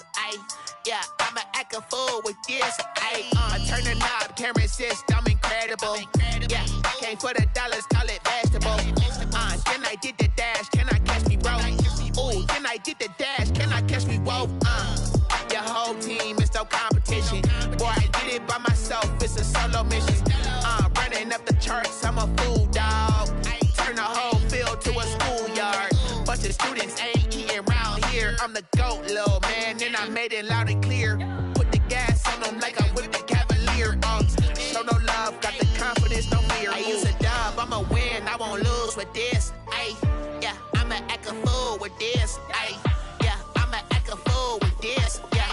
this. Yeah, I'ma act a fool with this. I turn the knob, can't resist, I'm incredible. Yeah, came for the dollars, call it vegetable. Then I did the dash, can I catch me, bro? Ooh, then I did the dash, can I catch me, whoa? Your whole team is no competition. Boy, I did it by myself, it's a solo mission. Running up the charts, I'm a fool, dog. Turn the whole field to a schoolyard. Bunch of students ain't eating round here. I'm the GOAT, little man, and I made it loud and clear. Put the gas on them like I'm with the Cavalier. Show no love, got the confidence, no fear. I use a dub, I'ma win, I won't lose with this. Yeah, I'ma act a fool with this. Yeah, I'ma act a fool with this. Yeah,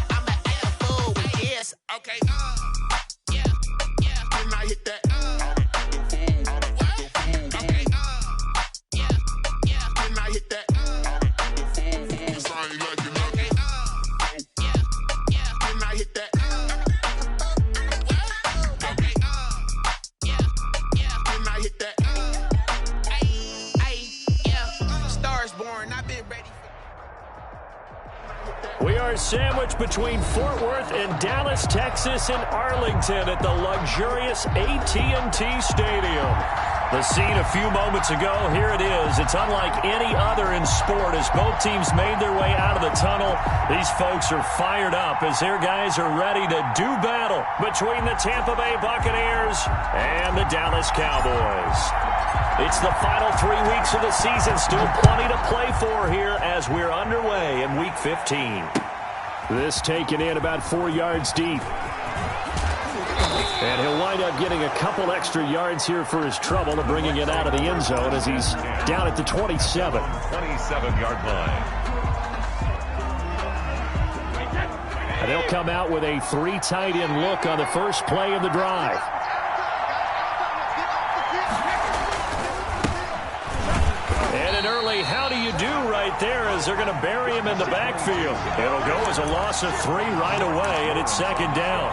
I'ma act a fool with this. Okay, yeah, when I hit that. We are sandwiched between Fort Worth and Dallas, Texas, and Arlington at the luxurious AT&T Stadium. The scene a few moments ago, here it is. It's unlike any other in sport as both teams made their way out of the tunnel. These folks are fired up as their guys are ready to do battle between the Tampa Bay Buccaneers and the Dallas Cowboys. It's the final 3 weeks of the season. Still plenty to play for here as we're underway in Week 15. This taken in about 4 yards deep. And he'll wind up getting a couple extra yards here for his trouble of bringing it out of the end zone as he's down at the 27. 27-yard line. And they'll come out with a 3 tight end look on the first play of the drive. And an early how do you do right there as they're going to bury him in the backfield. It'll go as a loss of 3 right away, and it's second down.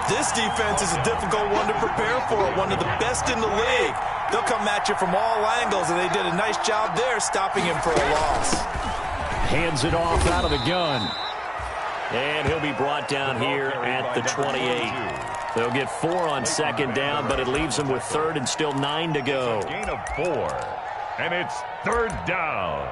This defense is a difficult one to prepare for, one of the best in the league. They'll come at you from all angles, and they did a nice job there stopping him for a loss. Hands it off out of the gun. And he'll be brought down here at the 28. They'll get 4 on second down, but it leaves them with third and still 9 to go. Gain of 4, and it's third down.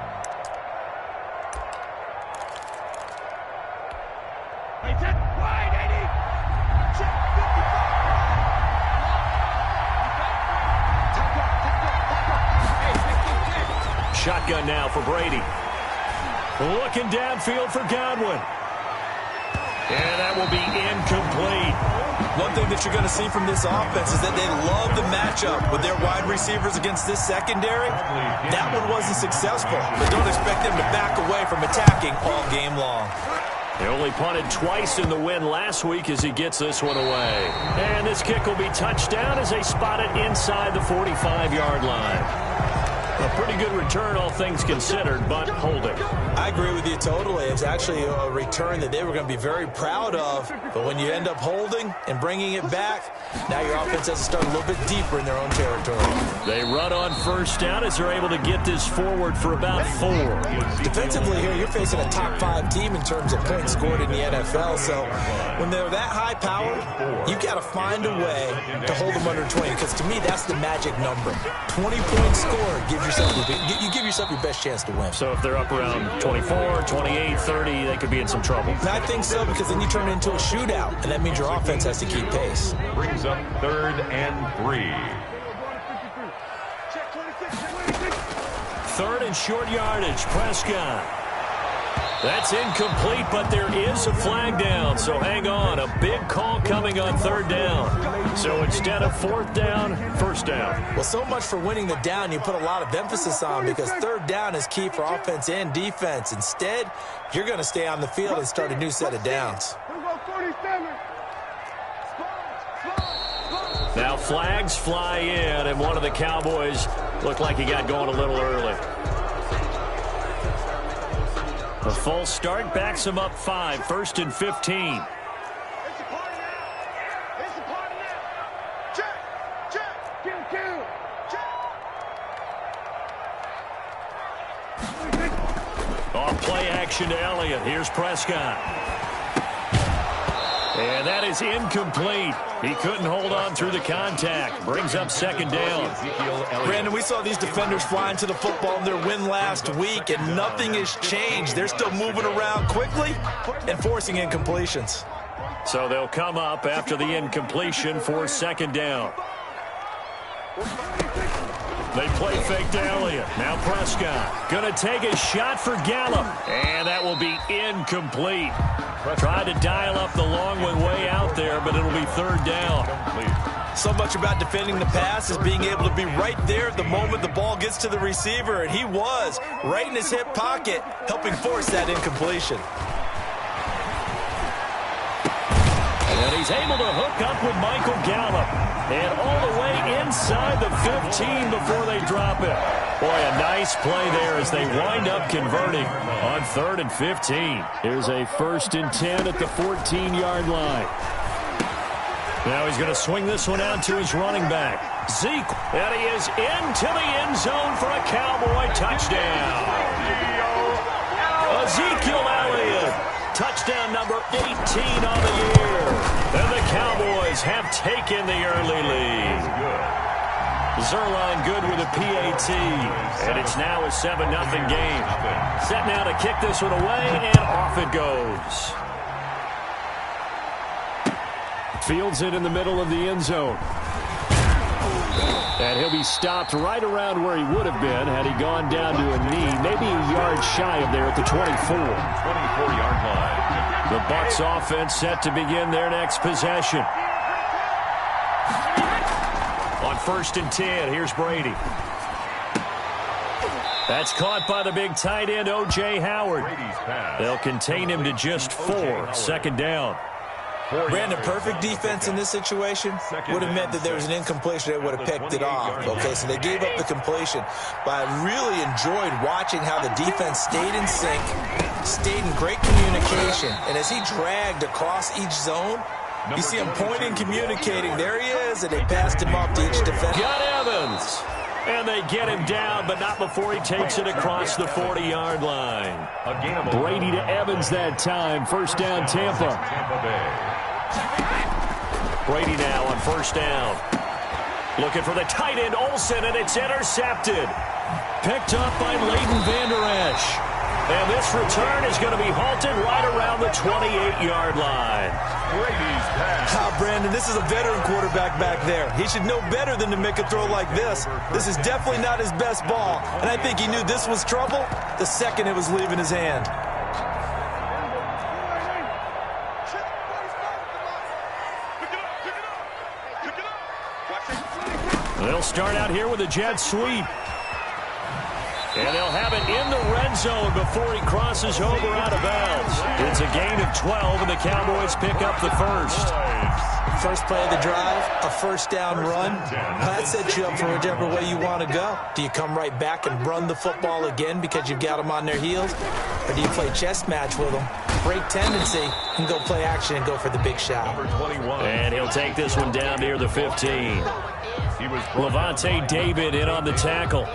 Shotgun now for Brady. Looking downfield for Godwin. And that will be incomplete. One thing that you're going to see from this offense is that they love the matchup with their wide receivers against this secondary. That one wasn't successful, but don't expect them to back away from attacking all game long. They only punted twice in the win last week as he gets this one away. And this kick will be touchdown as they spot it inside the 45-yard line. A pretty good return, all things considered, but holding. I agree with you totally. It's actually a return that they were going to be very proud of. But when you end up holding and bringing it back, now your offense has to start a little bit deeper in their own territory. They run on first down as they're able to get this forward for about 4. Defensively here, you're facing a top 5 team in terms of points scored in the NFL. So when they're that high powered, you've got to find a way to hold them under 20. Because to me, that's the magic number. 20 points scored gives you give yourself your best chance to win. So if they're up around 24, 28, 30, they could be in some trouble. And I think so, because then you turn it into a shootout, and that means your offense has to keep pace. Brings up 3rd and 3. 3rd and short yardage, Prescott. That's incomplete, but there is a flag down, so hang on. A big call coming on 3rd down. So instead of 4th down, 1st down. Well, so much for winning the down you put a lot of emphasis on, because 3rd down is key for offense and defense. Instead, you're going to stay on the field and start a new set of downs. Now flags fly in, and one of the Cowboys looked like he got going a little early. A false start backs him up 5, 1st and 15. Off play action. action to Elliott. Here's Prescott. And that is incomplete. He couldn't hold on through the contact. Brings up second down. Brandon, we saw these defenders flying to the football in their win last week, and nothing has changed. They're still moving around quickly and forcing incompletions. So they'll come up after the incompletion for second down. They play fake to Elliott. Now Prescott going to take a shot for Gallup. And that will be incomplete. Tried to dial up the long one way out there, but it'll be third down. So much about defending the pass is being able to be right there at the moment the ball gets to the receiver, and he was right in his hip pocket, helping force that incompletion. And he's able to hook up with Michael Gallup. And all the way inside the 15 before they drop it. Boy, a nice play there as they wind up converting on 3rd and 15. Here's a 1st and 10 at the 14-yard line. Now he's going to swing this one out to his running back, Zeke. And he is into the end zone for a Cowboy touchdown. Ezekiel Elliott. Touchdown number 18 on the year. And the Cowboys have taken the early lead. Zerline good with a PAT. And it's now a 7-0 game. Set now to kick this one away, and off it goes. Fields it in the middle of the end zone. And he'll be stopped right around where he would have been had he gone down to a knee, maybe a yard shy of there at the 24. 24-yard line. The Bucs offense set to begin their next possession. On 1st and 10, here's Brady. That's caught by the big tight end, O.J. Howard. They'll contain him to just 4. Second down. Brandon, perfect defense in this situation would have meant that there was an incompletion that would have picked it off. Okay, so they gave up the completion. But I really enjoyed watching how the defense stayed in sync, stayed in great communication. And as he dragged across each zone, you see him pointing, communicating. There he is, and they passed him off to each defender. Got Evans. And they get him down, but not before he takes it across the 40-yard line. Brady to Evans that time. First down, Tampa. Brady now on 1st down. Looking for the tight end, Olsen, and it's intercepted. Picked up by Leighton Vander Esch. And this return is going to be halted right around the 28-yard line. Brady's pass. Brandon, this is a veteran quarterback back there. He should know better than to make a throw like this. This is definitely not his best ball, and I think he knew this was trouble the second it was leaving his hand. They'll start out here with a jet sweep. And they'll have it in the red zone before he crosses over out of bounds. It's a gain of 12, and the Cowboys pick up the first. First play of the drive, a first down run. That sets you up for whichever way you want to go. Do you come right back and run the football again because you've got them on their heels? Or do you play chess match with them, break tendency, and go play action and go for the big shot? And he'll take this one down near the 15. Levante David in on the tackle.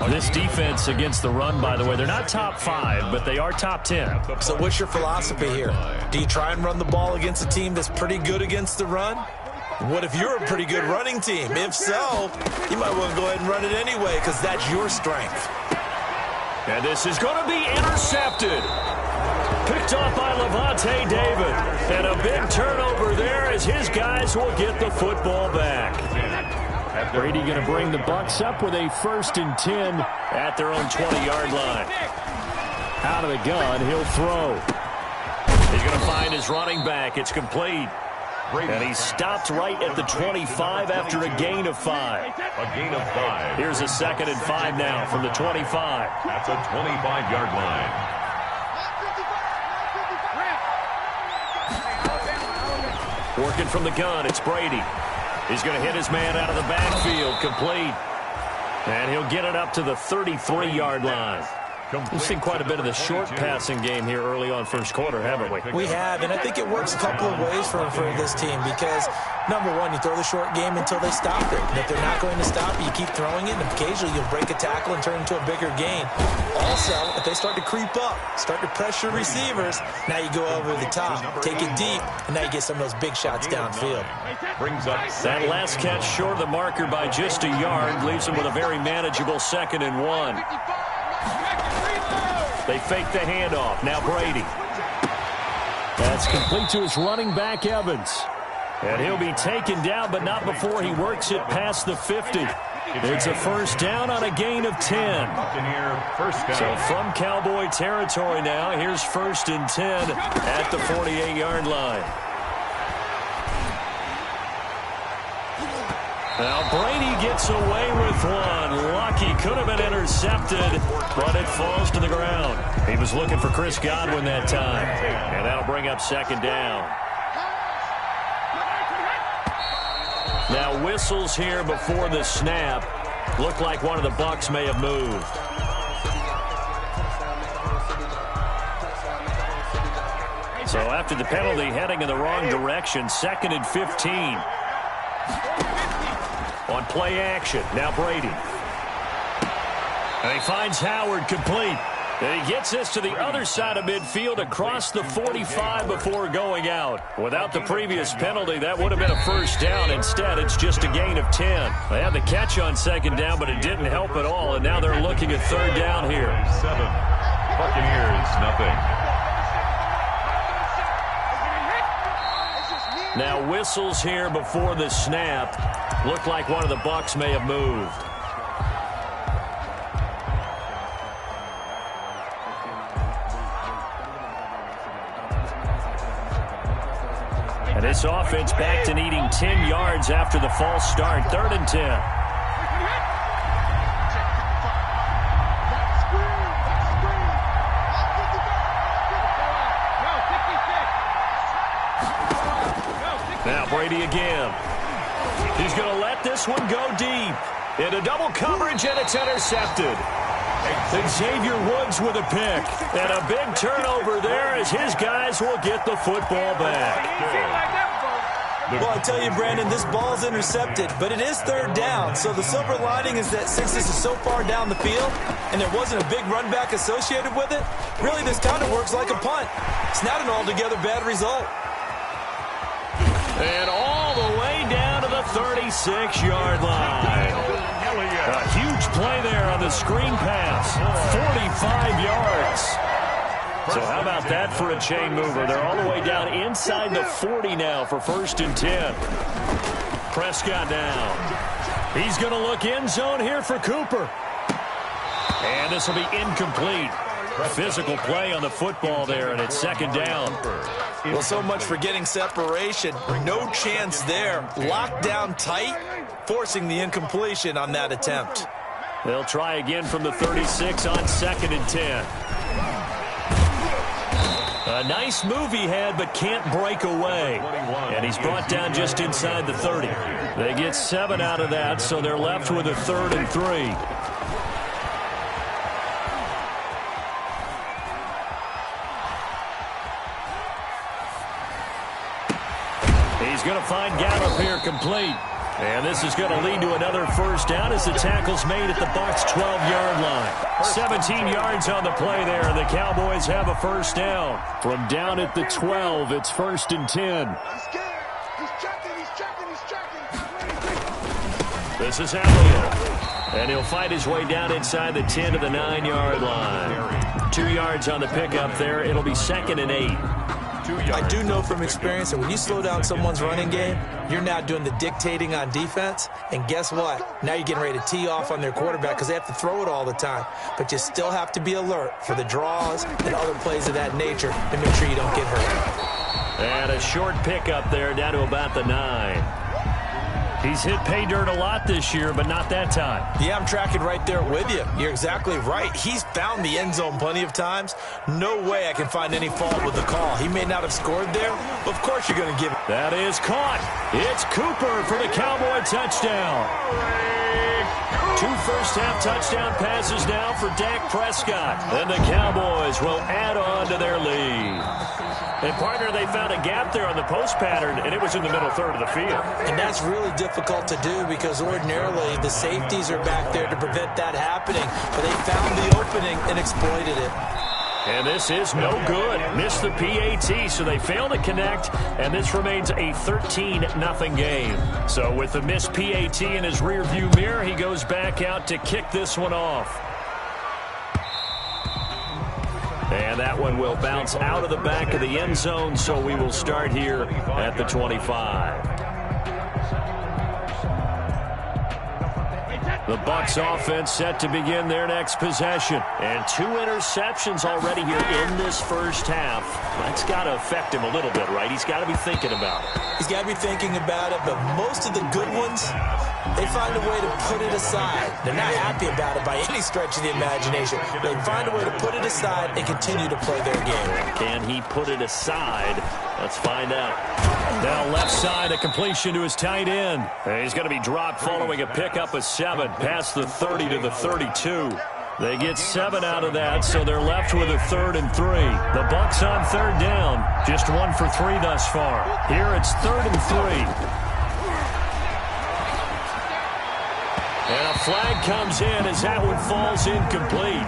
This defense against the run, by the way, they're not top 5, but they are top 10. So what's your philosophy here? Do you try and run the ball against a team that's pretty good against the run? What if you're a pretty good running team? If so, you might want to go ahead and run it anyway because that's your strength. And this is going to be intercepted. Picked off by Levante David. And a big turnover there as his guys will get the football back. Brady going to bring the Bucs up with a 1st and 10 at their own 20-yard line. Out of the gun, he'll throw. He's going to find his running back. It's complete. And he stopped right at the 25 after a gain of 5. A gain of 5. Here's a 2nd and 5 now from the 25. That's a 25-yard line. Working from the gun, it's Brady. He's going to hit his man out of the backfield, complete. And he'll get it up to the 33-yard line. We've seen quite a bit of the short passing game here early on first quarter, haven't we? We have, and I think it works a couple of ways for this team because, number one, you throw the short game until they stop it. And if they're not going to stop it, you keep throwing it, and occasionally you'll break a tackle and turn it into a bigger gain. Also, if they start to creep up, start to pressure receivers, now you go over the top, take it deep, and now you get some of those big shots downfield. Brings up that last catch short of the marker by just a yard leaves them with a very manageable 2nd and 1. They fake the handoff. Now Brady. That's complete to his running back, Evans. And he'll be taken down, but not before he works it past the 50. It's a first down on a gain of 10. So from Cowboy territory now, here's 1st and 10 at the 48-yard line. Now Brady gets away with one. Lucky, could have been intercepted, but it falls to the ground. He was looking for Chris Godwin that time, and that'll bring up 2nd down. Now whistles here before the snap. Looked like one of the Bucs may have moved. So after the penalty, heading in the wrong direction, 2nd and 15. On play action, now Brady. And he finds Howard complete. And he gets this to the other side of midfield across the 45 before going out. Without the previous penalty, that would have been a first down. Instead, it's just a gain of 10. They had the catch on 2nd down, but it didn't help at all. And now they're looking at 3rd down here. 7. Buccaneers, nothing. Now whistles here before the snap. Looked like one of the Bucs may have moved. And this offense back to needing 10 yards after the false start. 3rd and 10. Now Brady again. He's going to let this one go deep. Into double coverage, and it's intercepted. Xavier Woods with a pick. And a big turnover there as his guys will get the football back. Well, I tell you, Brandon, this ball's intercepted, but it is 3rd down. So the silver lining is that since this is so far down the field and there wasn't a big run back associated with it, really this kind of works like a punt. It's not an altogether bad result. And all the way down to the 36-yard line. A huge play there on the screen pass. 45 yards. So how about that for a chain mover? They're all the way down inside the 40 now for 1st and 10. Prescott now. He's going to look end zone here for Cooper. And this will be incomplete. Physical play on the football there, and it's 2nd down. Well, so much for getting separation. No chance there. Locked down tight, forcing the incompletion on that attempt. They'll try again from the 36 on 2nd and 10. A nice move he had, but can't break away. And he's brought down just inside the 30. They get 7 out of that, so they're left with a 3rd and 3. He's going to find Gallup here complete. And this is going to lead to another first down as the tackle's made at the Bucs' 12-yard line. 17 yards on the play there. The Cowboys have a first down. From down at the 12, it's 1st and 10. This is Elliott. And he'll fight his way down inside the 10 to the 9-yard line. 2 yards on the pickup there. It'll be 2nd and 8. I do know from experience that when you slow down someone's running game, you're now doing the dictating on defense. And guess what? Now you're getting ready to tee off on their quarterback because they have to throw it all the time. But you still have to be alert for the draws and other plays of that nature to make sure you don't get hurt. And a short pickup there down to about the 9. He's hit pay dirt a lot this year, but not that time. Yeah, I'm tracking right there with you. You're exactly right. He's found the end zone plenty of times. No way I can find any fault with the call. He may not have scored there, but of course you're going to give it. That is caught. It's Cooper for the Cowboy touchdown. 2 first-half touchdown passes now for Dak Prescott. And the Cowboys will add on to their lead. And, partner, they found a gap there on the post pattern, and it was in the middle third of the field. And that's really difficult to do because ordinarily the safeties are back there to prevent that happening. But they found the opening and exploited it. And this is no good. Missed the PAT, so they fail to connect, and this remains a 13-0 game. So with the missed PAT in his rearview mirror, he goes back out to kick this one off. And that one will bounce out of the back of the end zone, so we will start here at the 25. The Bucs offense set to begin their next possession. And 2 interceptions already here in this first half. That's got to affect him a little bit, right? He's got to be thinking about it. He's got to be thinking about it, but most of the good ones, they find a way to put it aside. They're not happy about it by any stretch of the imagination. They find a way to put it aside and continue to play their game. Can he put it aside? Let's find out. Now left side, a completion to his tight end. And he's going to be dropped following a pickup of 7 past the 30 to the 32. They get 7 out of that, so they're left with a 3rd and 3. The Bucs on 3rd down, just 1 for 3 thus far. Here it's 3rd and 3. And a flag comes in as that one falls incomplete.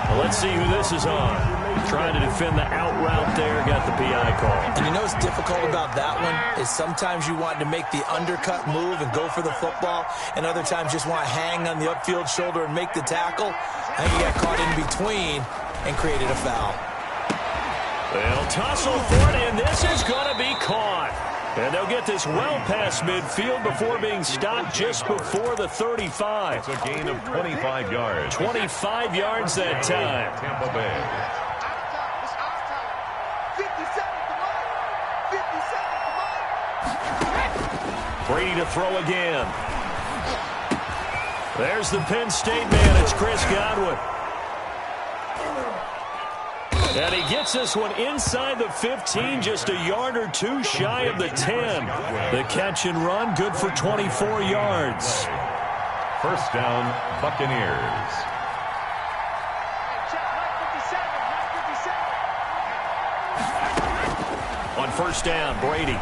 Well, let's see who this is on. Trying to defend the out route there, got the PI call. And you know what's difficult about that one is sometimes you want to make the undercut move and go for the football, and other times just want to hang on the upfield shoulder and make the tackle. I think he got caught in between and created a foul. They'll tussle for it, and this is going to be caught. And they'll get this well past midfield before being stopped just before the 35. It's a gain of 25 yards. 25 yards that time. Tampa Bay. Brady to throw again. There's the Penn State man. It's Chris Godwin. And he gets this one inside the 15, just a yard or 2 shy of the 10. The catch and run, good for 24 yards. First down, Buccaneers. On first down, Brady.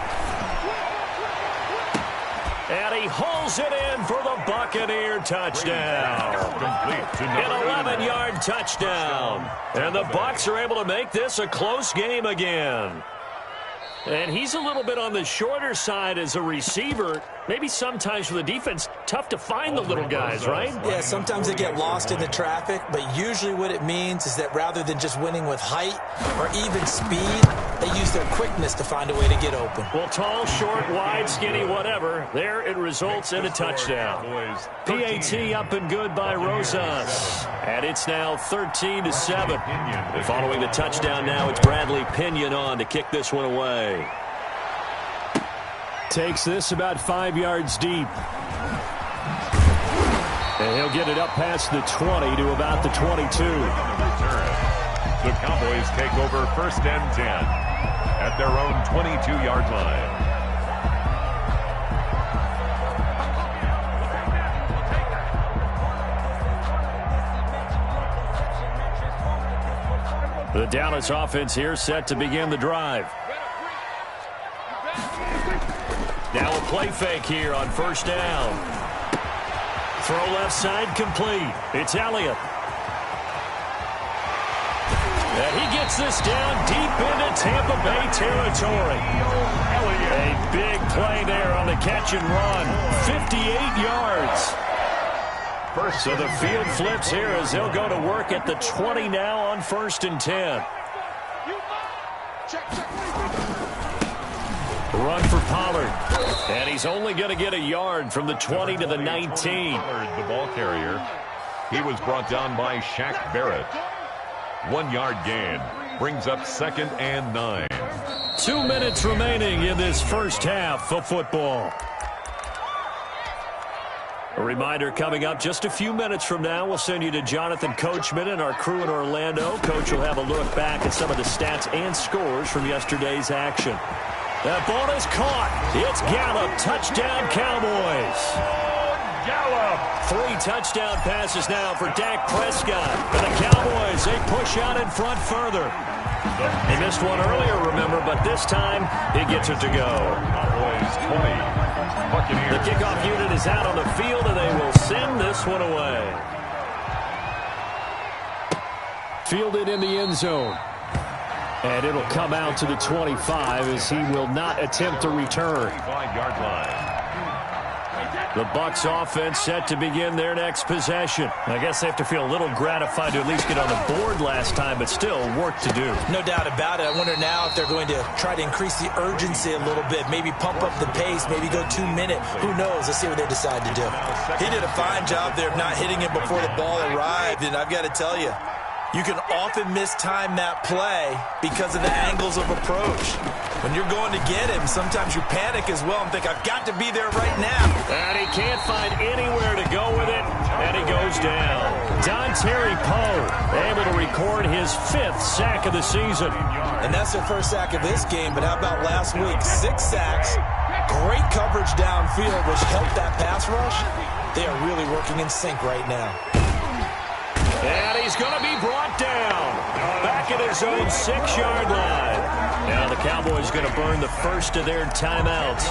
And he hauls it in for the Buccaneer touchdown. An 11-yard touchdown. And the Bucs are able to make this a close game again. And he's a little bit on the shorter side as a receiver. Maybe sometimes for the defense, tough to find the little guys, right? Yeah, sometimes they get lost in the traffic, but usually what it means is that rather than just winning with height or even speed, they use their quickness to find a way to get open. Well, tall, short, wide, skinny, whatever. There it results in a touchdown. PAT up and good by Rosas. And it's now 13-7. Following the touchdown now, it's Bradley Pinion on to kick this one away. Takes this about 5 yards deep. And he'll get it up past the 20 to about the 22. The Cowboys take over first and 10 at their own 22-yard line. The Dallas offense here set to begin the drive. Now a play fake here on first down. Throw left side complete. It's Elliott. And he gets this down deep into Tampa Bay territory. A big play there on the catch and run. 58 yards. So the field flips here as they'll go to work at the 20 now on first and 10. Run for Pollard. And he's only going to get a yard from the 20 to the 19. Pollard, the ball carrier. He was brought down by Shaq Barrett. 1 yard gain. Brings up 2nd and 9. 2 minutes remaining in this first half of football. A reminder coming up just a few minutes from now, we'll send you to Jonathan Coachman and our crew in Orlando. Coach will have a look back at some of the stats and scores from yesterday's action. That ball is caught. It's Gallup. Touchdown, Cowboys. Gallup. 3 touchdown passes now for Dak Prescott. And the Cowboys, they push out in front further. They missed one earlier, remember, but this time he gets it to go. Cowboys 20. Buccaneers. The kickoff unit is out on the field, and they will send this one away. Fielded in the end zone. And it'll come out to the 25 as he will not attempt to return. 25-yard line. The Bucs offense set to begin their next possession. I guess they have to feel a little gratified to at least get on the board last time, but still work to do. No doubt about it. I wonder now if they're going to try to increase the urgency a little bit, maybe pump up the pace, maybe go 2-minute. Who knows? Let's see what they decide to do. He did a fine job there of not hitting it before the ball arrived, and I've got to tell you, you can often mistime that play because of the angles of approach. When you're going to get him, sometimes you panic as well and think, I've got to be there right now. And he can't find anywhere to go with it, and he goes down. Dontari Poe able to record his 5th sack of the season. And that's their first sack of this game, but how about last week? 6 sacks, great coverage downfield, which helped that pass rush. They are really working in sync right now. And he's going to be brought down back at his own 6-yard line. Now the Cowboys going to burn the first of their timeouts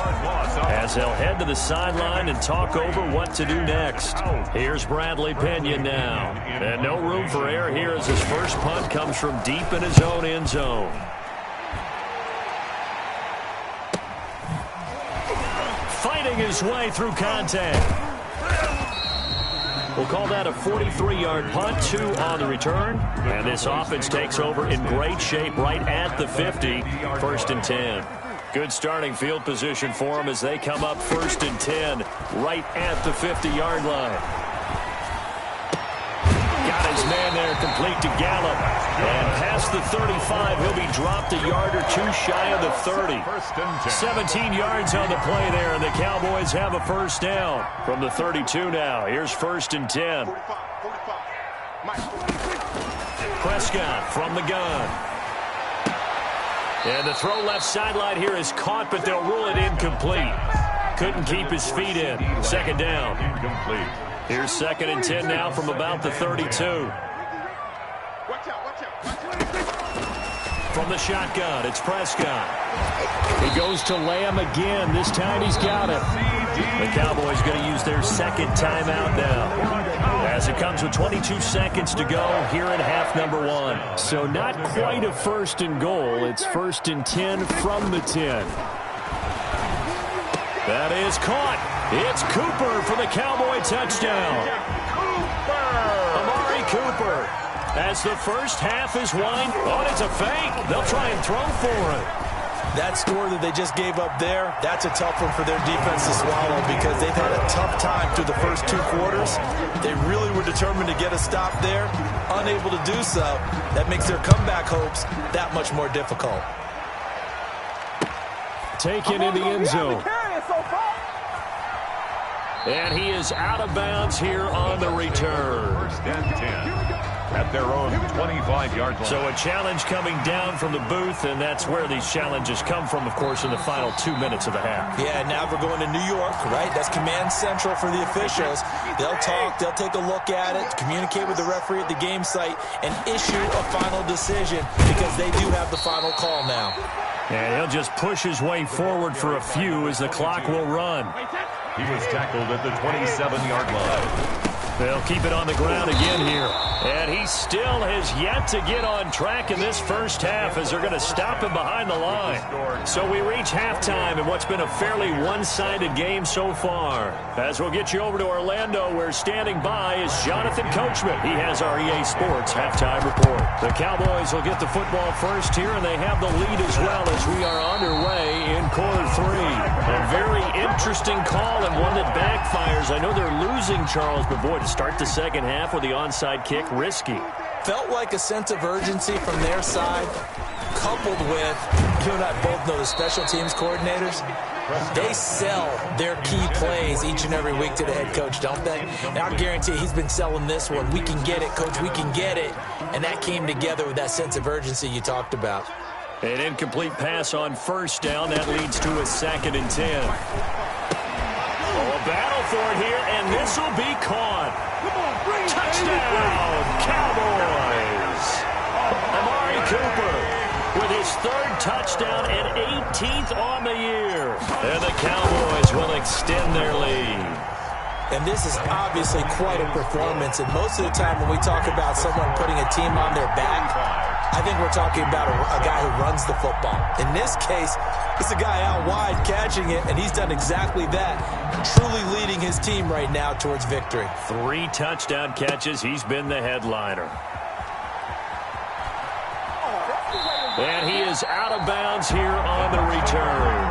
as they'll head to the sideline and talk over what to do next. Here's Bradley Pinion now. And no room for error here as his first punt comes from deep in his own end zone. Fighting his way through contact. We'll call that a 43-yard punt, 2 on the return. And this offense takes over in great shape right at the 50, 1st and 10. Good starting field position for them as they come up 1st and 10, right at the 50-yard line. Got his man there complete to Gallup. And past the 35, he'll be dropped a yard or 2 shy of the 30. 17 yards on the play there, and the Cowboys have a first down from the 32 now. Here's 1st and 10. Prescott from the gun. And the throw left sideline here is caught, but they'll rule it incomplete. Couldn't keep his feet in. 2nd down. Incomplete. Here's 2nd and 10 now from about the 32. From the shotgun, it's Prescott. He goes to Lamb again. This time he's got it. The Cowboys going to use their 2nd timeout now, as it comes with 22 seconds to go here in half number 1. So not quite a 1st and goal. It's 1st and 10 from the 10. That is caught. It's Cooper for the Cowboy touchdown. Amari Cooper. As the first half is wind. Oh, it's a fake. They'll try and throw for it. That score that they just gave up there, that's a tough one for their defense to swallow because they've had a tough time through the first 2 quarters. They really were determined to get a stop there. Unable to do so. That makes their comeback hopes that much more difficult. Taken in the end zone. And he is out of bounds here on the return. 1st and 10. At their own 25-yard line. So a challenge coming down from the booth, and that's where these challenges come from, of course, in the final 2 minutes of the half. Yeah, now we're going to New York, right? That's command central for the officials. They'll talk, they'll take a look at it, communicate with the referee at the game site, and issue a final decision because they do have the final call now. And he'll just push his way forward for a few as the clock will run. He was tackled at the 27-yard line. They'll keep it on the ground again here. And he still has yet to get on track in this first half as they're going to stop him behind the line. So we reach halftime in what's been a fairly one-sided game so far. As we'll get you over to Orlando, where standing by is Jonathan Coachman. He has our EA Sports halftime report. The Cowboys will get the football first here, and they have the lead as well as we are underway in quarter 3. A very interesting call and one that backfires. I know they're losing, Charles, but boy, to start the second half with the onside kick, risky. Felt like a sense of urgency from their side, coupled with, you and I both know the special teams coordinators, They sell their key plays each and every week to the head coach, don't they? And I guarantee he's been selling this one. We can get it, coach, we can get it. And that came together with that sense of urgency you talked about. An incomplete pass on first down. That leads to a 2nd and 10. Oh, a battle for it here, and this will be caught. Touchdown, Cowboys. Amari Cooper with his 3rd touchdown and 18th on the year. And the Cowboys will extend their lead. And this is obviously quite a performance. And most of the time when we talk about someone putting a team on their back, I think we're talking about a guy who runs the football. In this case, it's a guy out wide catching it, and he's done exactly that, truly leading his team right now towards victory. 3 touchdown catches. He's been the headliner. And he is out of bounds here on the return.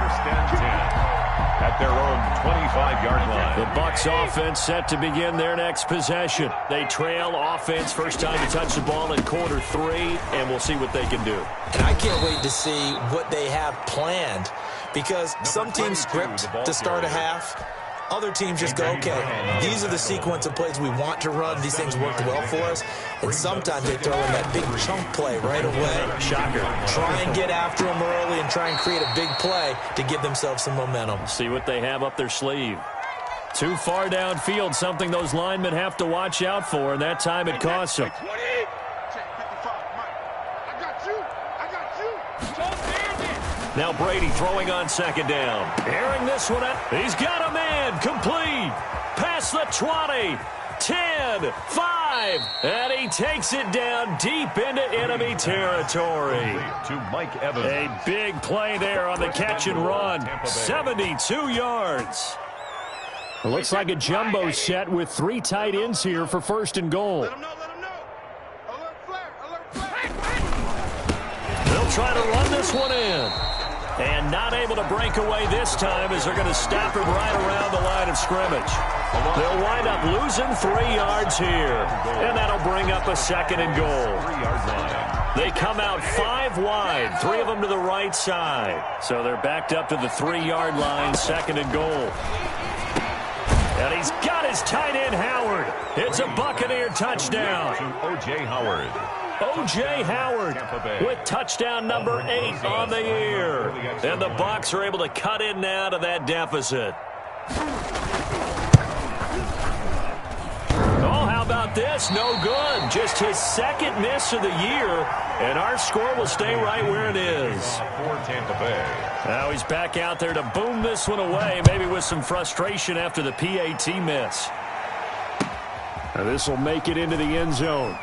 At their own 25-yard line. The Bucs offense set to begin their next possession. They trail offense, first time to touch the ball in quarter 3, and we'll see what they can do. And I can't wait to see what they have planned, because some teams script to start a half. Other teams just go, okay, these are the sequence of plays we want to run. These things worked well for us. And sometimes they throw in that big chunk play right away. Shocker. Try and get after them early and try and create a big play to give themselves some momentum. See what they have up their sleeve. Too far downfield, something those linemen have to watch out for, and that time it costs them. Now Brady throwing on 2nd down. Airing this one out. He's got a man. Complete. Past the 20. 10. 5. And he takes it down deep into enemy territory. To Mike Evans. A big play there on the catch and run. 72 yards. It looks like a jumbo set with 3 tight ends here for 1st and goal. Let him know. Alert flare. They'll try to run this one in. And not able to break away this time as they're going to stop him right around the line of scrimmage. They'll wind up losing 3 yards here. And that'll bring up a 2nd and goal. 3-yard line. They come out 5 wide, 3 of them to the right side. So they're backed up to the 3-yard line, 2nd and goal. And he's got his tight end, Howard. It's a Buccaneer touchdown. To O.J. Howard. O.J. Howard with touchdown number 8 on the year. And the Bucs are able to cut in now to that deficit. Oh, how about this? No good. Just his 2nd miss of the year. And our score will stay right where it is. For Tampa Bay. Now he's back out there to boom this one away, maybe with some frustration after the PAT miss. Now this will make it into the end zone.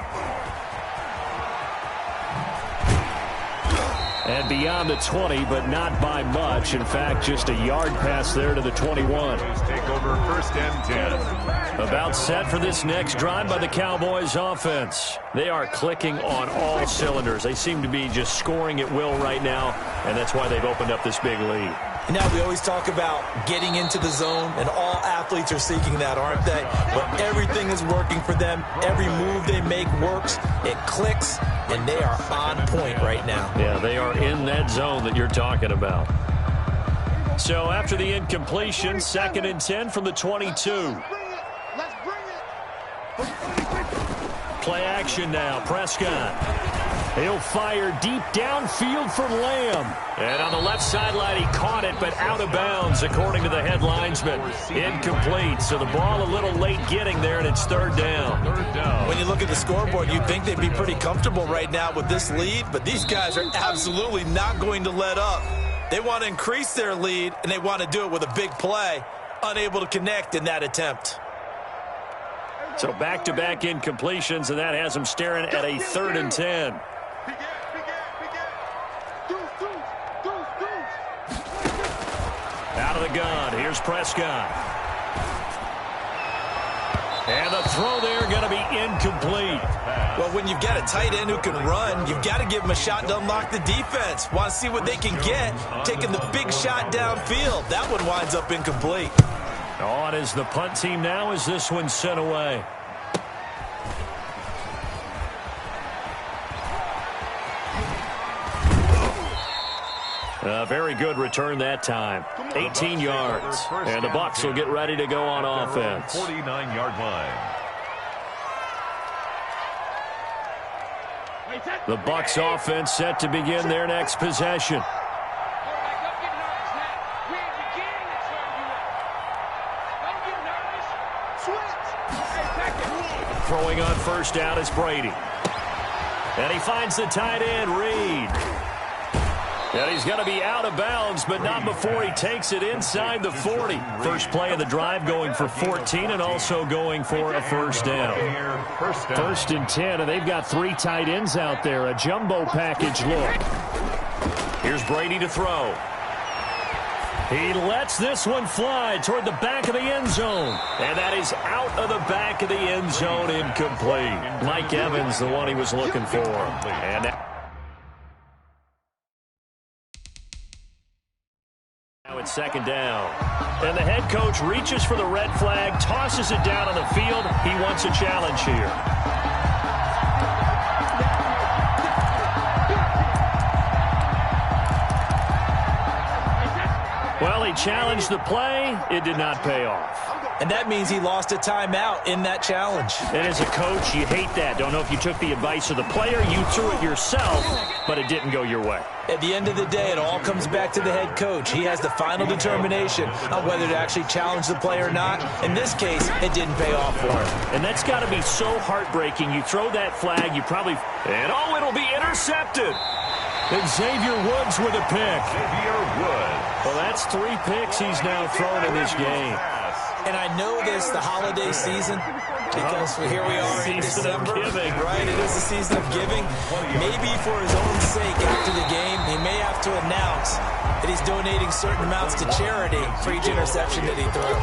And beyond the 20, but not by much. In fact, just a yard pass there to the 21. Take over 1st and 10. About set for this next drive by the Cowboys offense. They are clicking on all cylinders. They seem to be just scoring at will right now, and that's why they've opened up this big lead. Now, we always talk about getting into the zone, and all athletes are seeking that, aren't they? But everything is working for them. Every move they make works. It clicks, and they are on point right now. Yeah, they are in that zone that you're talking about. So after the incompletion, 2nd and 10 from the 22. Play action now. Prescott. He'll fire deep downfield for Lamb. And on the left sideline, he caught it, but out of bounds, according to the head linesman. Incomplete. So the ball a little late getting there, and it's 3rd down. When you look at the scoreboard, you'd think they'd be pretty comfortable right now with this lead, but these guys are absolutely not going to let up. They want to increase their lead, and they want to do it with a big play. Unable to connect in that attempt. So back-to-back incompletions, and that has them staring at a 3rd and 10. Out of the gun, here's Prescott. And the throw there going to be incomplete. Well, when you've got a tight end who can run, you've got to give him a shot to unlock the defense. Want to see what they can get, taking the big shot downfield. That one winds up incomplete. On is the punt team now as this one's sent away. Very good return that time. 18 yards. And the Bucs will get ready to go on offense. 49-yard line. The Bucs offense set to begin their next possession. Throwing on first down is Brady. And he finds the tight end, Reed. And he's going to be out of bounds, but not before he takes it inside the 40. First play of the drive going for 14 and also going for a first down. First and 10, and they've got 3 tight ends out there. A jumbo package look. Here's Brady to throw. He lets this one fly toward the back of the end zone. And that is out of the back of the end zone, incomplete. Mike Evans, the one he was looking for. And now it's second down. And the head coach reaches for the red flag, tosses it down on the field. He wants a challenge here. Well, he challenged the play. It did not pay off. And that means he lost a timeout in that challenge. And as a coach, you hate that. Don't know if you took the advice of the player. You threw it yourself, but it didn't go your way. At the end of the day, it all comes back to the head coach. He has the final determination on whether to actually challenge the play or not. In this case, it didn't pay off for him. And that's got to be so heartbreaking. You throw that flag, you probably... And, oh, it'll be intercepted. And Xavier Woods with a pick. Xavier Woods. Well, that's 3 picks he's now thrown in this game. And I know this, the holiday season, because here we are in December. Right, it is the season of giving. Maybe for his own sake after the game, he may have to announce that he's donating certain amounts to charity for each interception that he threw.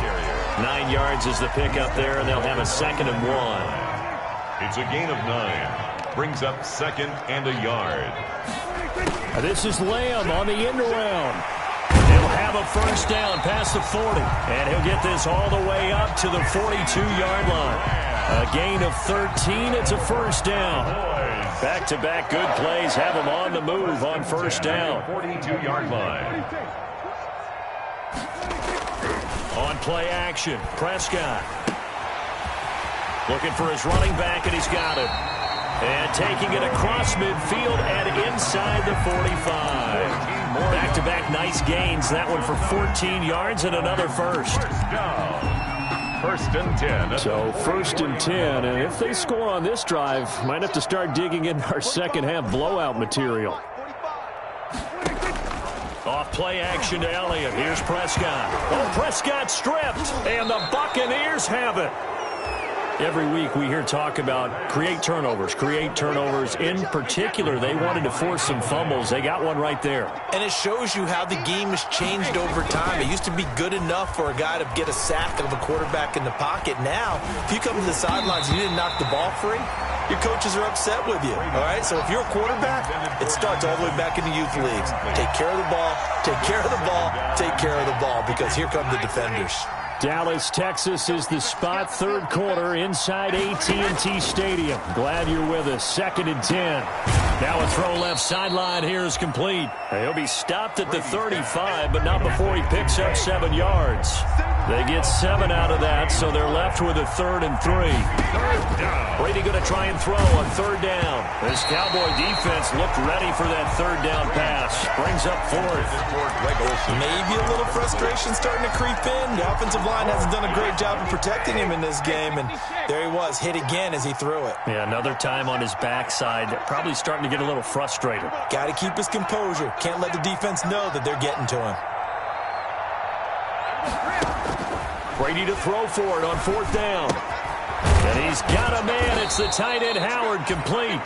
9 yards is the pick up there, and they'll have a 2nd and 1. It's a gain of 9. Brings up 2nd and a yard. This is Lamb on the end around. He'll have a first down past the 40. And he'll get this all the way up to the 42-yard line. A gain of 13. It's a first down. Back-to-back good plays have him on the move on first down. 42-yard line. On play action, Prescott. Looking for his running back, and he's got it. And taking it across midfield and inside the 45. Back-to-back nice gains. That one for 14 yards and another first. First and 10. So first and 10. And if they score on this drive, might have to start digging in our second half blowout material. Off play action to Elliott. Here's Prescott. Oh, Prescott stripped. And the Buccaneers have it. Every week we hear talk about create turnovers. In particular, they wanted to force some fumbles. They got one right there. And it shows you how the game has changed over time. It used to be good enough for a guy to get a sack of a quarterback in the pocket. Now, if you come to the sidelines and you didn't knock the ball free, your coaches are upset with you. All right? So if you're a quarterback, it starts all the way back in the youth leagues. Take care of the ball, take care of the ball, take care of the ball, because here come the defenders. Dallas, Texas is the spot. Third quarter inside AT&T Stadium. Glad you're with us. 2nd and 10. Now a throw left sideline here is complete. He'll be stopped at the 35, but not before he picks up 7 yards. They get 7 out of that, so they're left with a 3rd and 3. Brady going to try and throw on 3rd down. This Cowboy defense looked ready for that 3rd down pass. Brings up 4th. Maybe a little frustration starting to creep in. The offensive line hasn't done a great job of protecting him in this game, and there he was, hit again as he threw it. Yeah, another time on his backside, probably starting to get a little frustrated. Got to keep his composure. Can't let the defense know that they're getting to him. Brady to throw for it on 4th down. And he's got a man. It's the tight end Howard, complete.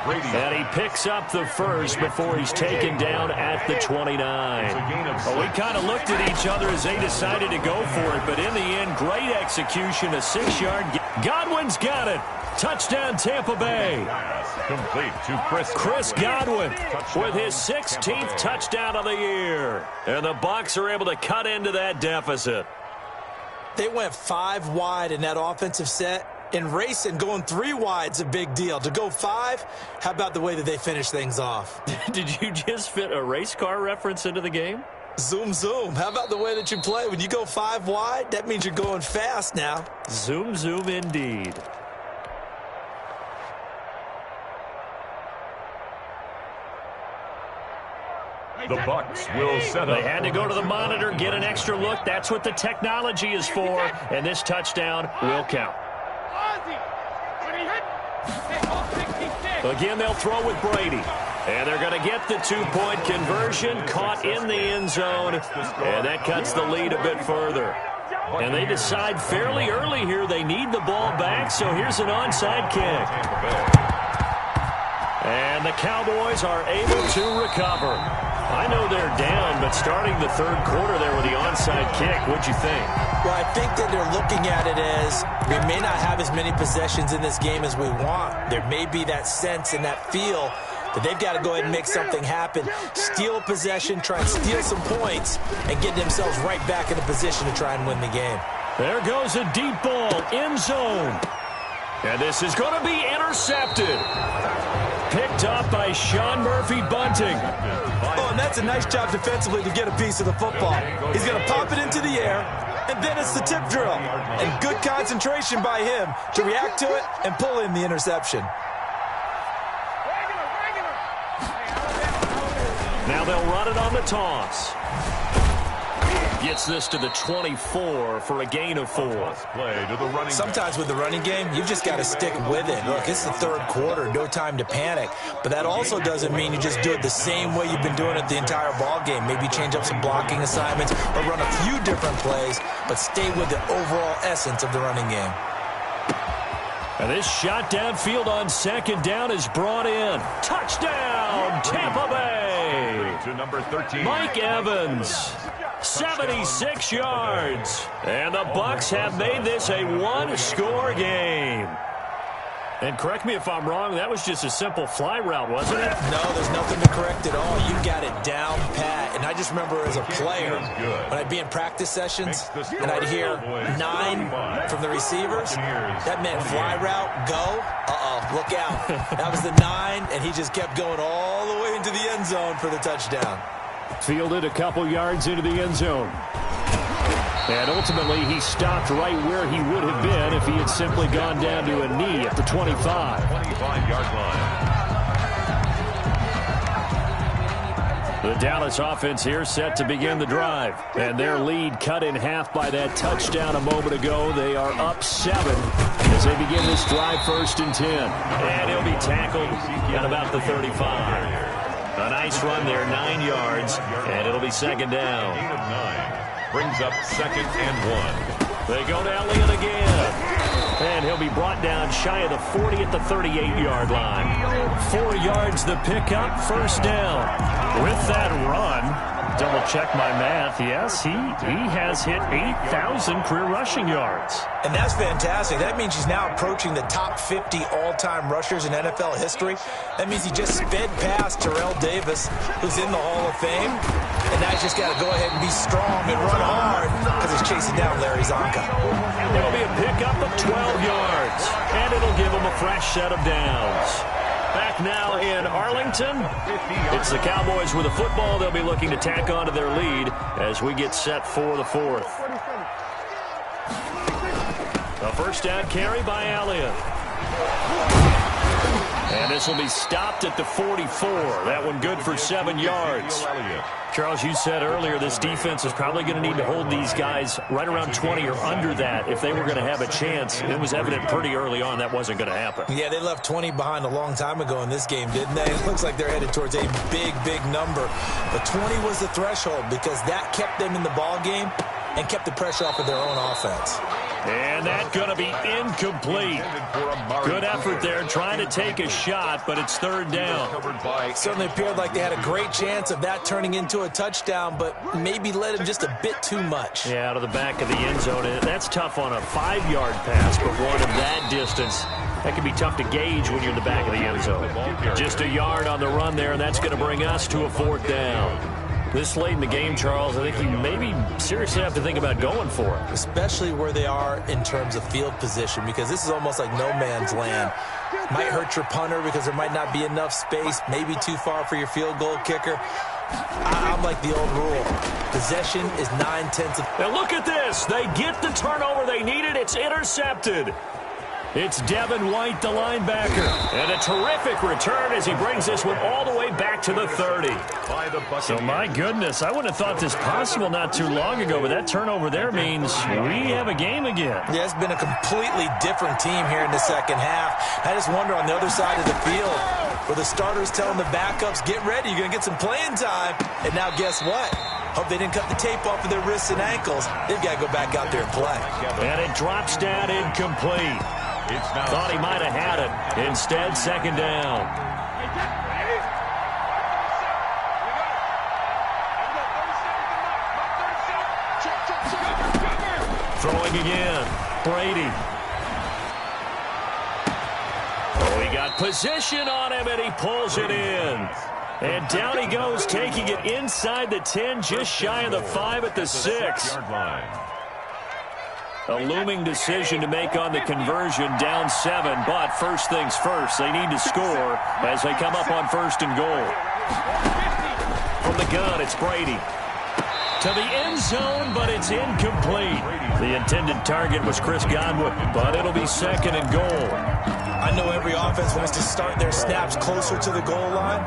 And he picks up the first before he's taken down at the 29. Well, we kind of looked at each other as they decided to go for it, but in the end, great execution, a 6-yard. Godwin's got it. Touchdown, Tampa Bay. Complete to Chris Godwin with his 16th touchdown of the year. And the Bucs are able to cut into that deficit. They went 5 wide in that offensive set, In racing, going 3 wide's a big deal. To go 5, how about the way that they finish things off? Did you just fit a race car reference into the game? Zoom, zoom. How about the way that you play? When you go 5 wide, that means you're going fast now. Zoom, zoom indeed. The Bucks will set up. They had to go to the monitor, get an extra look. That's what the technology is for, and this touchdown will count. Again, they'll throw with Brady. And they're going to get the 2-point conversion, caught in the end zone, and that cuts the lead a bit further. And they decide fairly early here they need the ball back, so here's an onside kick. And the Cowboys are able to recover. I know they're down, but starting the third quarter there with the onside kick, what'd you think? Well, I think that they're looking at it as we may not have as many possessions in this game as we want. There may be that sense and that feel that they've got to go ahead and make something happen, steal a possession, try and steal some points, and get themselves right back in a position to try and win the game. There goes a deep ball, end zone. And this is going to be intercepted. Picked up by Sean Murphy Bunting. Oh, and that's a nice job defensively to get a piece of the football. He's going to pop it into the air, and then it's the tip drill. And good concentration by him to react to it and pull in the interception. Now they'll run it on the toss. Gets this to the 24 for a gain of 4. Sometimes with the running game, you've just got to stick with it. Look, it's the third quarter, no time to panic. But that also doesn't mean you just do it the same way you've been doing it the entire ball game. Maybe change up some blocking assignments or run a few different plays, but stay with the overall essence of the running game. And this shot downfield on second down is brought in. Touchdown, Tampa Bay. To number 13. Mike Evans. 76 yards. And the Bucks have made this a one-score game. And correct me if I'm wrong, that was just a simple fly route, wasn't it? No, there's nothing to correct at all. You got it down pat. And I just remember as a player, when I'd be in practice sessions and I'd hear 9 from the receivers, that meant fly route, go. Look out. That was the 9, and he just kept going all the way into the end zone for the touchdown. Fielded a couple yards into the end zone. And ultimately, he stopped right where he would have been if he had simply gone down to a knee at the 25. 25-yard line. The Dallas offense here set to begin the drive. And their lead cut in half by that touchdown a moment ago. They are up 7 as they begin this drive 1st and 10. And he'll be tackled at about the 35. A nice run there, 9 yards, and it'll be second down. 8 of 9 brings up 2nd and 1. They go to Elliott again. And he'll be brought down shy of the 40 at the 38-yard line. 4 yards the pickup, 1st down. With that run, double check my math, yes, he has hit 8,000 career rushing yards. And that's fantastic. That means he's now approaching the top 50 all-time rushers in NFL history. That means he just sped past Terrell Davis, who's in the Hall of Fame. And now he's just got to go ahead and be strong and run hard because he's chasing down Larry Zonka. It'll be a pickup of 12 yards, and it'll give him a fresh set of downs. Back now in Arlington, it's the Cowboys with the football. They'll be looking to tack on to their lead as we get set for the 4th. A 1st down carry by Elliott. And this will be stopped at the 44. That one good for 7 yards. Charles, you said earlier this defense is probably going to need to hold these guys right around 20 or under that if they were going to have a chance. It was evident pretty early on that wasn't going to happen. Yeah, they left 20 behind a long time ago in this game, didn't they? It looks like they're headed towards a big, big number. But 20 was the threshold because that kept them in the ball game and kept the pressure off of their own offense. And that's going to be incomplete. Good effort there trying to take a shot, but it's 3rd down. It certainly appeared like they had a great chance of that turning into a touchdown, but maybe led him just a bit too much. Yeah, out of the back of the end zone. That's tough on a 5-yard pass, but one of that distance, that can be tough to gauge when you're in the back of the end zone. Just a yard on the run there, and that's going to bring us to a 4th down. This late in the game, Charles, I think you maybe seriously have to think about going for it. Especially where they are in terms of field position, because this is almost like no man's land. Might hurt your punter because there might not be enough space, maybe too far for your field goal kicker. I'm like the old rule. Possession is 9/10 of... Now look at this. They get the turnover they needed. It's intercepted. It's Devin White, the linebacker. And a terrific return as he brings this one all the way back to the 30. So, my goodness, I wouldn't have thought this possible not too long ago, but that turnover there means we have a game again. Yeah, it's been a completely different team here in the second half. I just wonder on the other side of the field where the starters telling the backups, get ready, you're going to get some playing time. And now guess what? Hope they didn't cut the tape off of their wrists and ankles. They've got to go back out there and play. And it drops down incomplete. Thought he might have had it. Instead, second down. Throwing again. Brady. Oh, he got position on him, and he pulls it in. And down he goes, taking it inside the 10, just shy of the 5 at the 6. A looming decision to make on the conversion, down 7, but first things first, they need to score as they come up on first and goal. From the gun, it's Brady. To the end zone, but it's incomplete. The intended target was Chris Godwin, but it'll be second and goal. I know every offense wants to start their snaps closer to the goal line,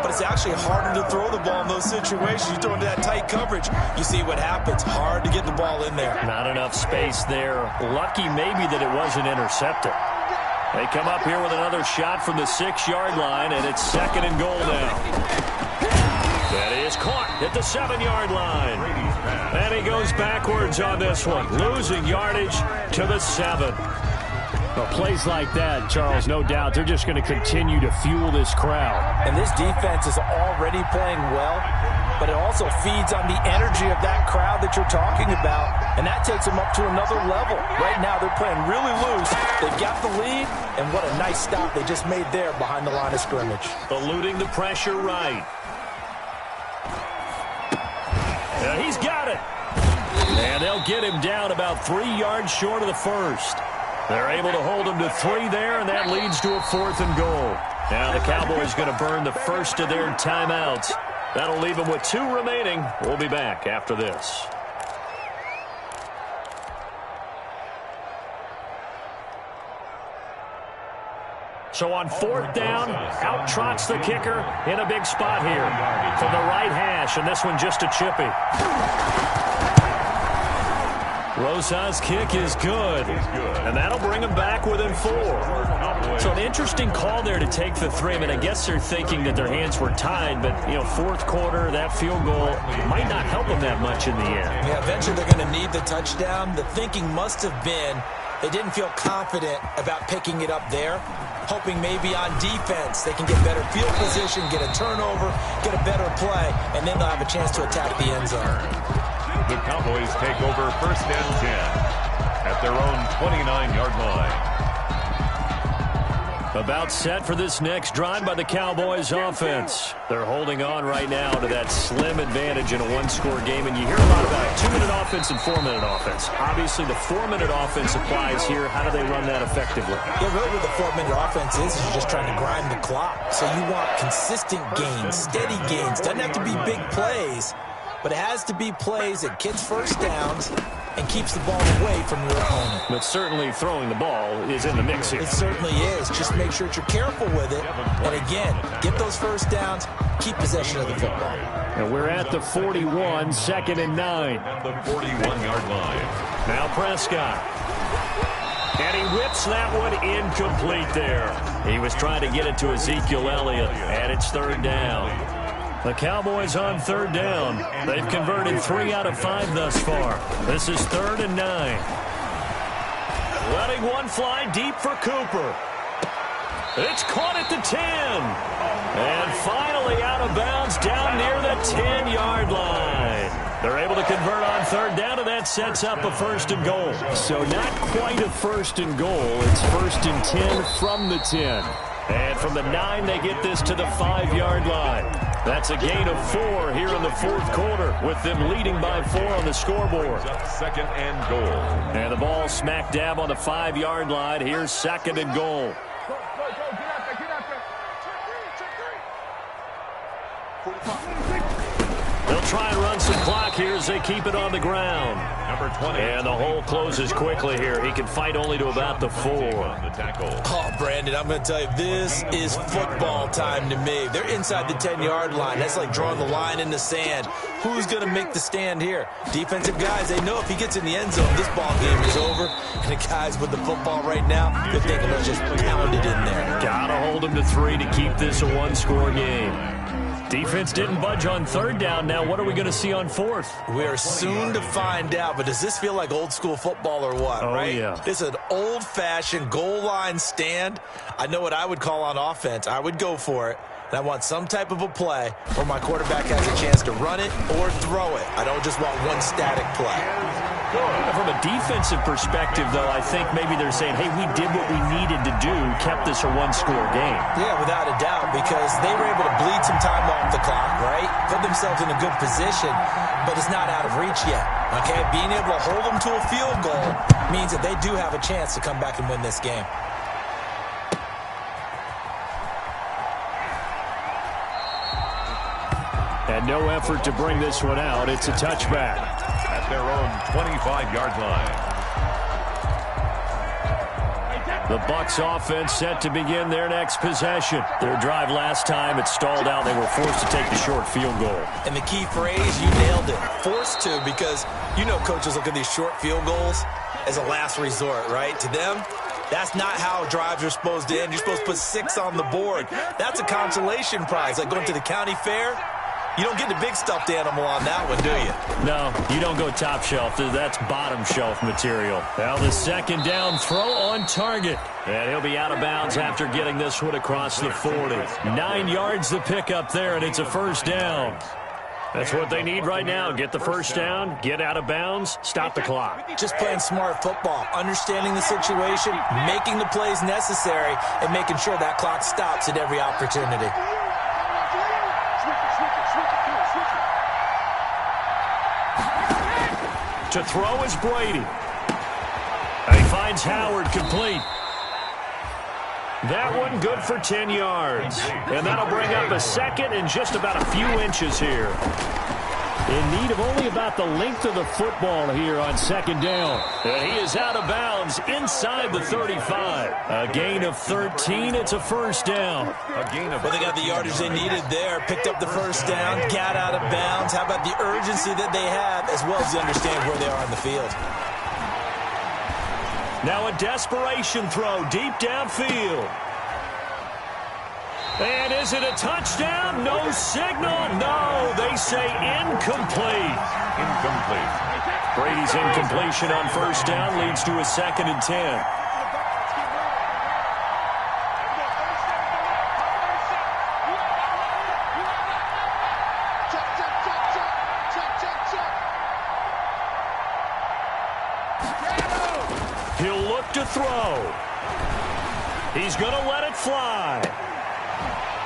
but it's actually harder to throw the ball in those situations. You throw into that tight coverage, you see what happens. Hard to get the ball in there. Not enough space there. Lucky maybe that it wasn't intercepted. They come up here with another shot from the 6-yard line, and it's second and goal now. That is caught at the 7-yard line. And he goes backwards on this one, losing yardage to the 7. Well, plays like that, Charles, no doubt, they're just going to continue to fuel this crowd. And this defense is already playing well, but it also feeds on the energy of that crowd that you're talking about, and that takes them up to another level. Right now, they're playing really loose. They've got the lead, and what a nice stop they just made there behind the line of scrimmage. Eluding the pressure right. He's got it. And they'll get him down about 3 yards short of the first. They're able to hold him to 3 there, and that leads to a 4th and goal. Now the Cowboys going to burn the first of their timeouts. That'll leave them with 2 remaining. We'll be back after this. So on 4th down, out trots the kicker in a big spot here from the right hash, and this one just a chippy. Rosa's kick is good, and that'll bring him back within 4. So an interesting call there to take the 3. I mean, I guess they're thinking that their hands were tied, but, you know, 4th quarter, that field goal might not help them that much in the end. Yeah, eventually they're going to need the touchdown. The thinking must have been they didn't feel confident about picking it up there, hoping maybe on defense they can get better field position, get a turnover, get a better play, and then they'll have a chance to attack the end zone. The Cowboys take over first and 10 at their own 29-yard line. About set for this next drive by the Cowboys offense. They're holding on right now to that slim advantage in a 1-score game, and you hear a lot about 2-minute offense and 4-minute offense. Obviously, the 4-minute offense applies here. How do they run that effectively? Yeah, really what the 4-minute offense is you're just trying to grind the clock. So you want consistent gains, steady gains. Doesn't have to be big plays, but it has to be plays that gets first downs and keeps the ball away from your opponent. But certainly throwing the ball is in the mix here. It certainly is. Just make sure that you're careful with it. And again, get those first downs, keep possession of the football. And we're at the 41, 2nd and 9. At the 41-yard line. Now Prescott. And he whips that one incomplete there. He was trying to get it to Ezekiel Elliott, and it's 3rd down. The Cowboys on 3rd down. They've converted 3 out of 5 thus far. This is 3rd and 9. Letting one fly deep for Cooper. It's caught at the 10. And finally out of bounds down near the 10-yard line. They're able to convert on 3rd down, and that sets up a 1st and goal. So not quite a 1st and goal. It's 1st and 10 from the 10. And from the 9, they get this to the 5-yard line. That's a gain of 4 here in the fourth quarter, with them leading by 4 on the scoreboard. Second and goal. And the ball smack dab on the 5-yard line. Here's second and goal. Go, get out there. Check 3. They'll try and run some clock here as they keep it on the ground. Number 20. And the hole closes quickly here. He can fight only to about the 4. The tackle. Oh, Brandon, I'm going to tell you, this is football time to me. They're inside the 10-yard line. That's like drawing the line in the sand. Who's going to make the stand here? Defensive guys, they know if he gets in the end zone, this ball game is over. And the guys with the football right now, they're thinking, let's just pound it in there. Gotta hold him to 3 to keep this a one-score game. Defense didn't budge on third down. Now what are we going to see on fourth? We are soon to find out, but does this feel like old school football or what, right? Yeah. This is an old-fashioned goal line stand. I know what I would call on offense. I would go for it. And I want some type of a play where my quarterback has a chance to run it or throw it. I don't just want one static play. From a defensive perspective, though, I think maybe they're saying, hey, we did what we needed to do, kept this a one-score game. Yeah, without a doubt, because they were able to bleed some time off the clock, right? Put themselves in a good position, but it's not out of reach yet, okay? Being able to hold them to a field goal means that they do have a chance to come back and win this game. And no effort to bring this one out. It's a touchback. At their own 25-yard line. The Bucs offense set to begin their next possession. Their drive last time, it stalled out. They were forced to take the short field goal. And the key phrase, you nailed it. Forced to, because you know coaches look at these short field goals as a last resort, right? To them, that's not how drives are supposed to end. You're supposed to put 6 on the board. That's a consolation prize, like going to the county fair. You don't get the big stuffed animal on that one, do you? No, you don't go top shelf. That's bottom shelf material. Now the second down throw on target. And he'll be out of bounds after getting this one across the 40. 9 yards to pick up there, and it's a first down. That's what they need right now. Get the first down, get out of bounds, stop the clock. Just playing smart football, understanding the situation, making the plays necessary, and making sure that clock stops at every opportunity. To throw is Brady. And he finds Howard complete. That one good for 10 yards. And that'll bring up a second and just about a few inches here. In need of only about the length of the football here on second down. And he is out of bounds inside the 35. A gain of 13. It's a first down. Well, they got the yardage they needed there. Picked up the first down. Got out of bounds. How about the urgency that they have, as well as they understand where they are on the field. Now a desperation throw deep downfield. And is it a touchdown? No signal. No, they say incomplete. Incomplete. Brady's incompletion on first down leads to a 2nd and 10. He'll look to throw. He's going to let it fly.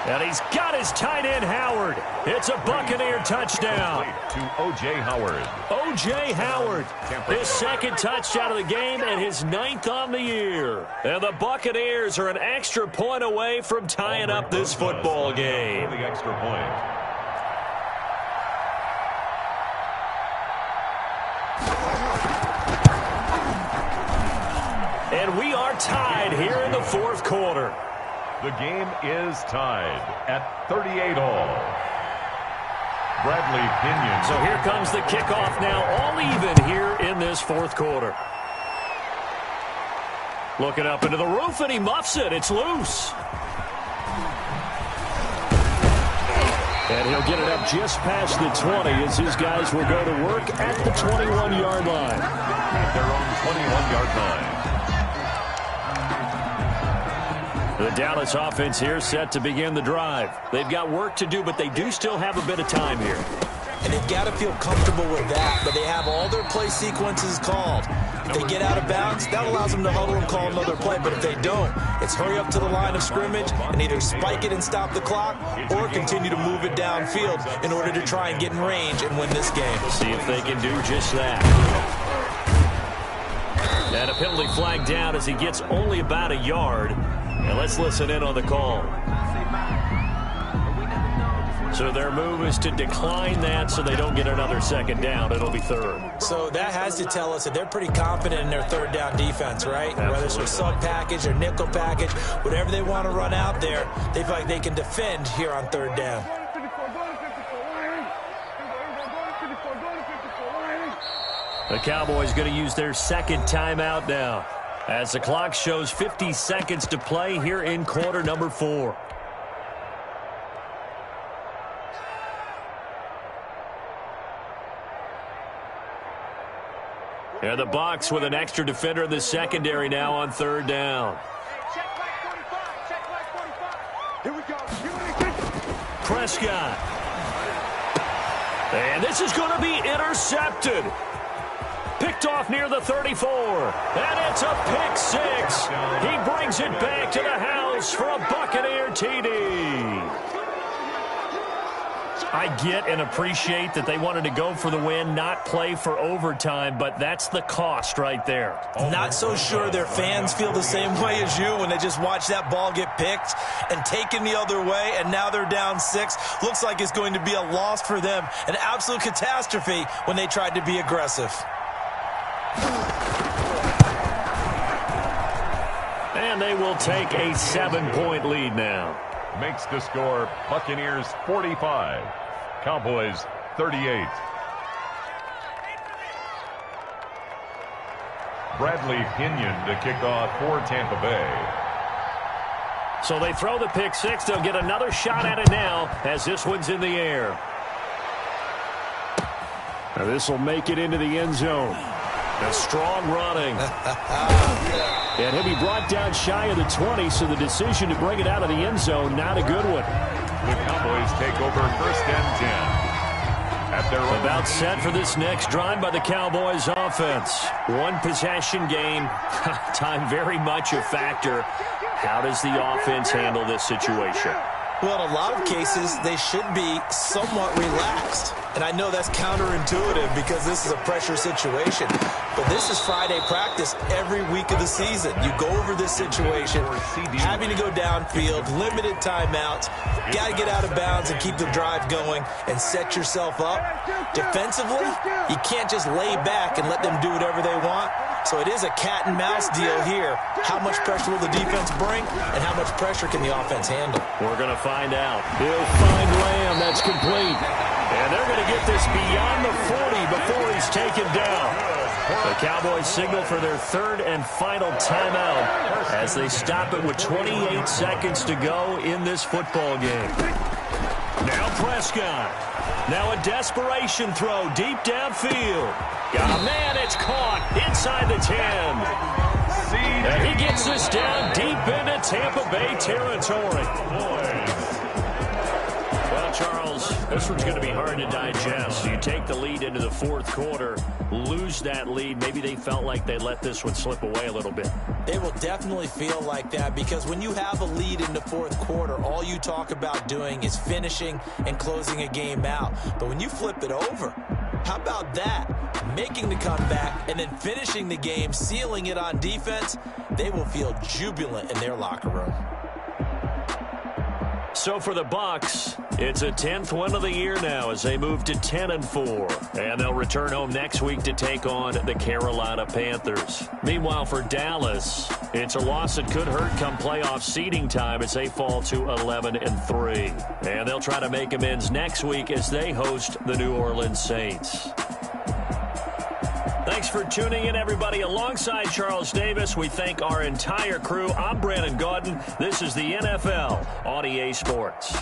And he's got his tight end, Howard. It's a Buccaneer touchdown. To O.J. Howard. O.J. Howard, his 2nd touchdown of the game and his 9th on the year. And the Buccaneers are an extra point away from tying up this football game. The extra point. And we are tied here in the fourth quarter. The game is tied at 38-all. Bradley Pinion. So here comes the kickoff now, all even here in this fourth quarter. Looking up into the roof, and he muffs it. It's loose. And he'll get it up just past the 20 as his guys will go to work at the 21-yard line. At their own 21-yard line. The Dallas offense here set to begin the drive. They've got work to do, but they do still have a bit of time here. And they've got to feel comfortable with that, but they have all their play sequences called. If they get out of bounds, that allows them to huddle and call another play. But if they don't, it's hurry up to the line of scrimmage and either spike it and stop the clock or continue to move it downfield in order to try and get in range and win this game. See if they can do just that. And a penalty flag down as he gets only about a yard. And let's listen in on the call. So their move is to decline that so they don't get another second down. It'll be third. So that has to tell us that they're pretty confident in their third down defense, right? Absolutely. Whether it's a sub package or nickel package, whatever they want to run out there, they feel like they can defend here on third down. The Cowboys going to use their second timeout now as the clock shows 50 seconds to play here in quarter number 4. And the Bucs with an extra defender in the secondary now on third down. Here we go. Prescott. And this is going to be intercepted. Picked off near the 34. And it's a pick six. He brings it back to the house for a Buccaneer TD. I get and appreciate that they wanted to go for the win, not play for overtime, but that's the cost right there. Not so sure their fans feel the same way as you when they just watch that ball get picked and taken the other way, and now they're down 6. Looks like it's going to be a loss for them, an absolute catastrophe when they tried to be aggressive. And they will take a 7-point lead now. Makes the score Buccaneers 45, Cowboys 38. Bradley Pinion to kick off for Tampa Bay. So they throw the pick six. They'll get another shot at it now as this one's in the air. Now this will make it into the end zone. A strong running. And he'll be brought down shy of the 20, so the decision to bring it out of the end zone, not a good one. The Cowboys take over first and 10. At their own About set for this next drive by the Cowboys offense. One possession game. Time very much a factor. How does the offense handle this situation? Well, in a lot of cases, they should be somewhat relaxed. And I know that's counterintuitive because this is a pressure situation. But this is Friday practice every week of the season. You go over this situation, having to go downfield, limited timeouts, got to get out of bounds and keep the drive going and set yourself up. Defensively, you can't just lay back and let them do whatever they want. So it is a cat and mouse deal here. How much pressure will the defense bring and how much pressure can the offense handle? We're going to find out. He'll find Lamb. That's complete. And they're going to get this beyond the 40 before he's taken down. The Cowboys signal for their third and final timeout as they stop it with 28 seconds to go in this football game. Now Prescott. Now a desperation throw deep downfield. Got a man, it's caught inside the 10. And he gets this down deep into Tampa Bay territory. Well, Charles, this one's going to be hard to digest. You take the lead into the fourth quarter, lose that lead. Maybe they felt like they let this one slip away a little bit. They will definitely feel like that because when you have a lead in the fourth quarter, all you talk about doing is finishing and closing a game out. But when you flip it over, how about that? Making the comeback and then finishing the game, sealing it on defense, they will feel jubilant in their locker room. So for the Bucs, it's a 10th win of the year now as they move to 10-4. And they'll return home next week to take on the Carolina Panthers. Meanwhile, for Dallas, it's a loss that could hurt come playoff seeding time as they fall to 11-3. And they'll try to make amends next week as they host the New Orleans Saints. Thanks for tuning in, everybody. Alongside Charles Davis, we thank our entire crew. I'm Brandon Gaudin. This is the NFL on EA Sports.